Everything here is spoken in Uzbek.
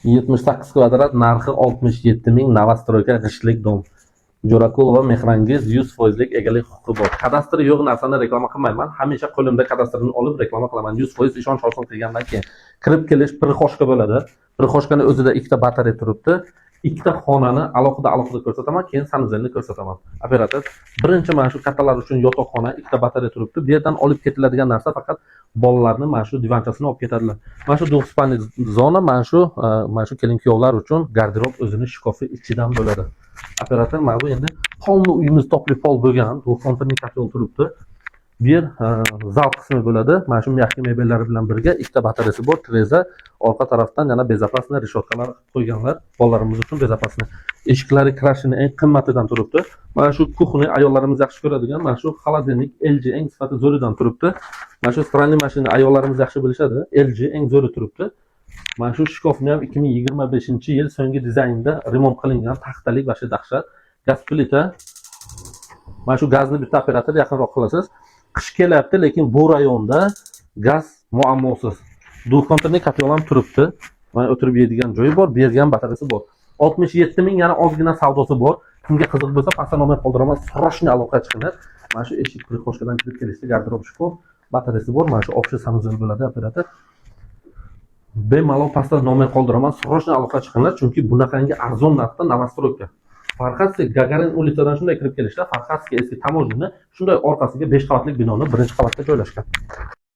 78 kvadrat, narxi 67 ming, Novostroyka g'ishtlik dom. Jo'rakulova Mehrangiz 100% egalik huquqi bor. Kadastri yo'q narsani reklama qilmayman. Hamisha qo'limda kadastrni olib reklama qilaman. 100% ishonch hosil qilgandan keyin kirib kelish prixoshka bo'ladi. Prixoshkani o'zida ikkita batareya turibdi. Ikkita xonani alohida ko'rsataman, keyin sanuzelni ko'rsataman. Operator, birinchi mana shu kattalar uchun yotoqxona, ikkita batareya turibdi. Bu yerdan olib ketiladigan narsa faqat bolalarni mana shu divanchasini olib ketadilar. Mana shu двухспальный zona, mana shu kelin-kuyovlar uchun garderob o'zini shkofi ichidan bo'ladi. Operator, mana bu endi polni uyimiz topli pol bo'lgan, двухконтурный котел turibdi. Bu yer zal qismi bo'ladi. Mana shu mягкий mebellari bilan birga ikkita batareyasi bor, treza, orqa tarafdan yana bezopasni reshotkalar qo'yganlar, bolalarimiz uchun bezopasni. Eshiklari krashini eng qimmatidan turibdi. Mana shu kuxni ayollarimiz yaxshi ko'radigan, mana shu xolodilnik LG eng sifati zo'ridan turibdi. Mana shu stralniy mashina ayollarimiz yaxshi bilishadi, LG eng zo'ri turibdi. Mana shu shkofni ham 2025-yil so'nggi dizaynda remont qilingan, taxtalik va dahshat. Gaz plita. Mana shu gazni bitta operator yaqinroq qilasiz. Qish kelyapti, lekin bu rayonda gaz muammosiz. Двухконтурный котел ham turibdi. Mana o'tirib yeydigan joyi bor, bergan batareyasi bor. 67 ming yana ozgina savdosi bor. Kimga qiziq bo'lsa, pastda nomer qoldiraman, срочно aloqa chiqinglar. Mana shu eshik prixoshkadan kirib kelishda garderob shkof, batareyasi bor. Mana shu общий sanuzel bo'ladi operator. Bemalol pastda nomer qoldiraman, срочно aloqa chiqinglar, chunki bunaqangi arzon narxda Novostroyka. Farxatskiy Gagarin ulitsiyadan shunday kirib kelishda, Farxatskiy eski tamojini shunday orqasiga 5 qavatli binoni birinchi qavatda joylashgan.